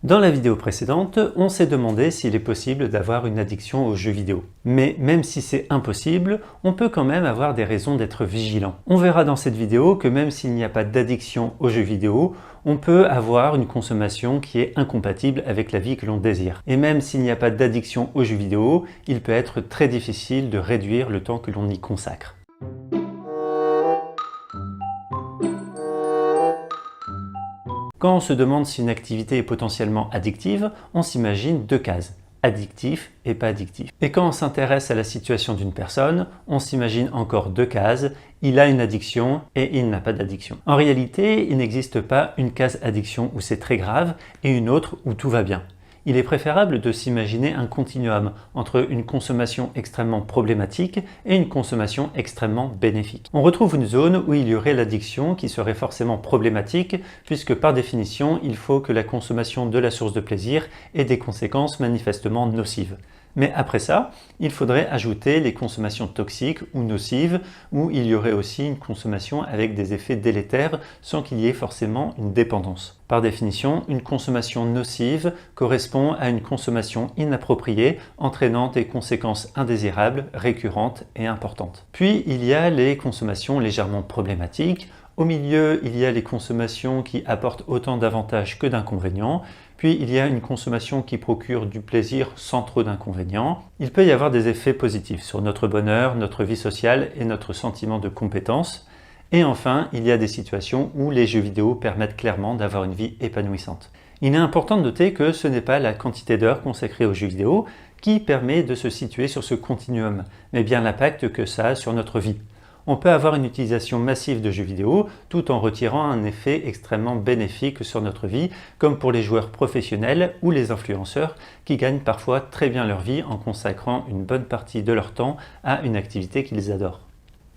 Dans la vidéo précédente, on s'est demandé s'il est possible d'avoir une addiction aux jeux vidéo. Mais même si c'est impossible, on peut quand même avoir des raisons d'être vigilant. On verra dans cette vidéo que même s'il n'y a pas d'addiction aux jeux vidéo, on peut avoir une consommation qui est incompatible avec la vie que l'on désire. Et même s'il n'y a pas d'addiction aux jeux vidéo, il peut être très difficile de réduire le temps que l'on y consacre. Quand on se demande si une activité est potentiellement addictive, on s'imagine deux cases, addictif et pas addictif. Et quand on s'intéresse à la situation d'une personne, on s'imagine encore deux cases, il a une addiction et il n'a pas d'addiction. En réalité, il n'existe pas une case addiction où c'est très grave et une autre où tout va bien. Il est préférable de s'imaginer un continuum entre une consommation extrêmement problématique et une consommation extrêmement bénéfique. On retrouve une zone où il y aurait l'addiction qui serait forcément problématique puisque par définition, il faut que la consommation de la source de plaisir ait des conséquences manifestement nocives. Mais après ça, il faudrait ajouter les consommations toxiques ou nocives, où il y aurait aussi une consommation avec des effets délétères sans qu'il y ait forcément une dépendance. Par définition, une consommation nocive correspond à une consommation inappropriée, entraînant des conséquences indésirables, récurrentes et importantes. Puis, il y a les consommations légèrement problématiques. Au milieu, il y a les consommations qui apportent autant d'avantages que d'inconvénients. Puis il y a une consommation qui procure du plaisir sans trop d'inconvénients. Il peut y avoir des effets positifs sur notre bonheur, notre vie sociale et notre sentiment de compétence. Et enfin, il y a des situations où les jeux vidéo permettent clairement d'avoir une vie épanouissante. Il est important de noter que ce n'est pas la quantité d'heures consacrées aux jeux vidéo qui permet de se situer sur ce continuum, mais bien l'impact que ça a sur notre vie. On peut avoir une utilisation massive de jeux vidéo tout en retirant un effet extrêmement bénéfique sur notre vie, comme pour les joueurs professionnels ou les influenceurs qui gagnent parfois très bien leur vie en consacrant une bonne partie de leur temps à une activité qu'ils adorent.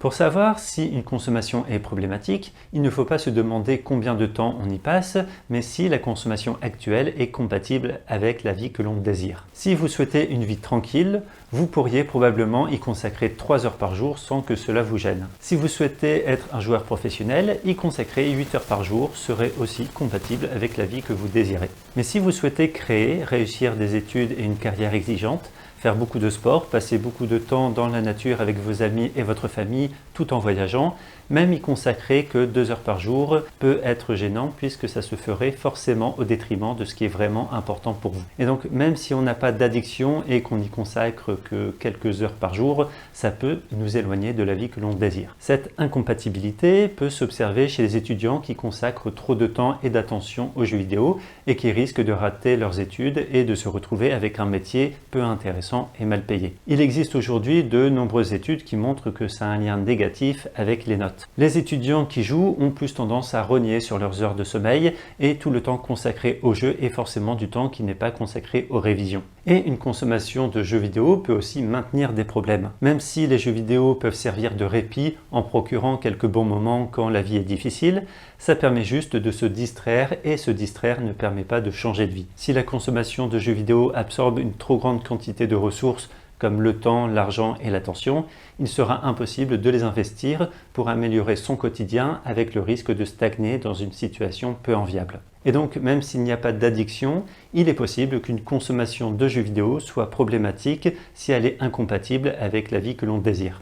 Pour savoir si une consommation est problématique, il ne faut pas se demander combien de temps on y passe, mais si la consommation actuelle est compatible avec la vie que l'on désire. Si vous souhaitez une vie tranquille, vous pourriez probablement y consacrer 3 heures par jour sans que cela vous gêne. Si vous souhaitez être un joueur professionnel, y consacrer 8 heures par jour serait aussi compatible avec la vie que vous désirez. Mais si vous souhaitez créer, réussir des études et une carrière exigeante, faire beaucoup de sport, passer beaucoup de temps dans la nature avec vos amis et votre famille tout en voyageant, même y consacrer que 2 heures par jour peut être gênant puisque ça se ferait forcément au détriment de ce qui est vraiment important pour vous. Et donc même si on n'a pas d'addiction et qu'on n'y consacre que quelques heures par jour, ça peut nous éloigner de la vie que l'on désire. Cette incompatibilité peut s'observer chez les étudiants qui consacrent trop de temps et d'attention aux jeux vidéo et qui risquent de rater leurs études et de se retrouver avec un métier peu intéressant et mal payé. Il existe aujourd'hui de nombreuses études qui montrent que ça a un lien négatif avec les notes. Les étudiants qui jouent ont plus tendance à rogner sur leurs heures de sommeil et tout le temps consacré au jeu est forcément du temps qui n'est pas consacré aux révisions. Et une consommation de jeux vidéo peut aussi maintenir des problèmes. Même si les jeux vidéo peuvent servir de répit en procurant quelques bons moments quand la vie est difficile, ça permet juste de se distraire et se distraire ne permet pas de changer de vie. Si la consommation de jeux vidéo absorbe une trop grande quantité de ressources comme le temps, l'argent et l'attention, il sera impossible de les investir pour améliorer son quotidien avec le risque de stagner dans une situation peu enviable. Et donc, même s'il n'y a pas d'addiction, il est possible qu'une consommation de jeux vidéo soit problématique si elle est incompatible avec la vie que l'on désire.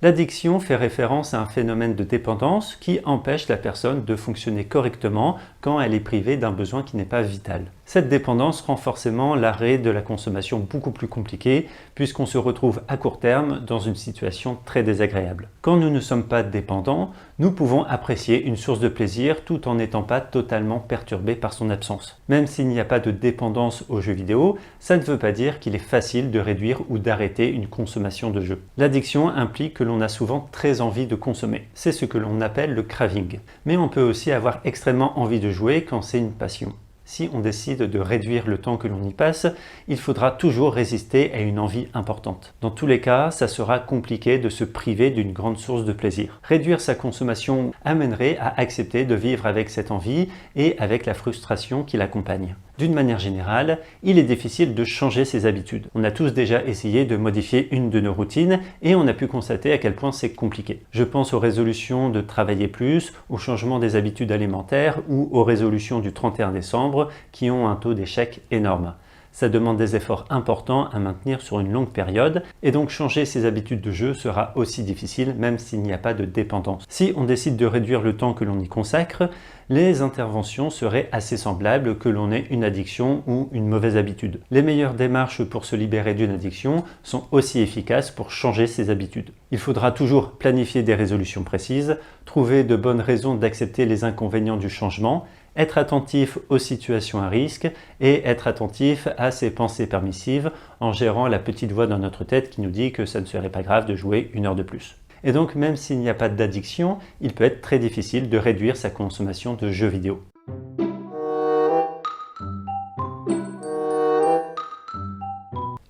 L'addiction fait référence à un phénomène de dépendance qui empêche la personne de fonctionner correctement quand elle est privée d'un besoin qui n'est pas vital. Cette dépendance rend forcément l'arrêt de la consommation beaucoup plus compliqué puisqu'on se retrouve à court terme dans une situation très désagréable. Quand nous ne sommes pas dépendants, nous pouvons apprécier une source de plaisir tout en n'étant pas totalement perturbés par son absence. Même s'il n'y a pas de dépendance aux jeux vidéo, ça ne veut pas dire qu'il est facile de réduire ou d'arrêter une consommation de jeux. L'addiction implique que l'on a souvent très envie de consommer. C'est ce que l'on appelle le craving. Mais on peut aussi avoir extrêmement envie de jouer quand c'est une passion. Si on décide de réduire le temps que l'on y passe, il faudra toujours résister à une envie importante. Dans tous les cas, ça sera compliqué de se priver d'une grande source de plaisir. Réduire sa consommation amènerait à accepter de vivre avec cette envie et avec la frustration qui l'accompagne. D'une manière générale, il est difficile de changer ses habitudes. On a tous déjà essayé de modifier une de nos routines et on a pu constater à quel point c'est compliqué. Je pense aux résolutions de travailler plus, au changement des habitudes alimentaires ou aux résolutions du 31 décembre qui ont un taux d'échec énorme. Ça demande des efforts importants à maintenir sur une longue période et donc changer ses habitudes de jeu sera aussi difficile même s'il n'y a pas de dépendance. Si on décide de réduire le temps que l'on y consacre, les interventions seraient assez semblables que l'on ait une addiction ou une mauvaise habitude. Les meilleures démarches pour se libérer d'une addiction sont aussi efficaces pour changer ses habitudes. Il faudra toujours planifier des résolutions précises, trouver de bonnes raisons d'accepter les inconvénients du changement, être attentif aux situations à risque et être attentif à ses pensées permissives en gérant la petite voix dans notre tête qui nous dit que ça ne serait pas grave de jouer 1 heure de plus. Et donc même s'il n'y a pas d'addiction, il peut être très difficile de réduire sa consommation de jeux vidéo.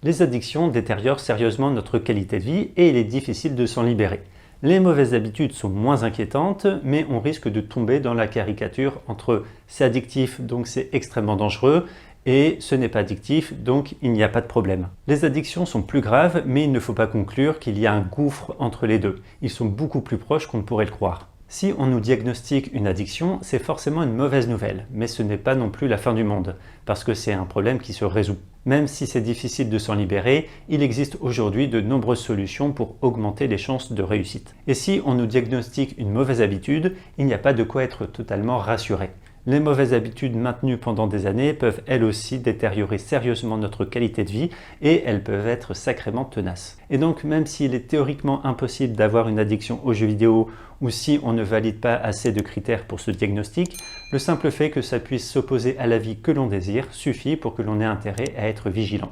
Les addictions détériorent sérieusement notre qualité de vie et il est difficile de s'en libérer. Les mauvaises habitudes sont moins inquiétantes, mais on risque de tomber dans la caricature entre c'est addictif donc c'est extrêmement dangereux et ce n'est pas addictif donc il n'y a pas de problème. Les addictions sont plus graves, mais il ne faut pas conclure qu'il y a un gouffre entre les deux. Ils sont beaucoup plus proches qu'on ne pourrait le croire. Si on nous diagnostique une addiction, c'est forcément une mauvaise nouvelle, mais ce n'est pas non plus la fin du monde, parce que c'est un problème qui se résout. Même si c'est difficile de s'en libérer, il existe aujourd'hui de nombreuses solutions pour augmenter les chances de réussite. Et si on nous diagnostique une mauvaise habitude, il n'y a pas de quoi être totalement rassuré. Les mauvaises habitudes maintenues pendant des années peuvent elles aussi détériorer sérieusement notre qualité de vie et elles peuvent être sacrément tenaces. Et donc même s'il est théoriquement impossible d'avoir une addiction aux jeux vidéo ou si on ne valide pas assez de critères pour ce diagnostic, le simple fait que ça puisse s'opposer à la vie que l'on désire suffit pour que l'on ait intérêt à être vigilant.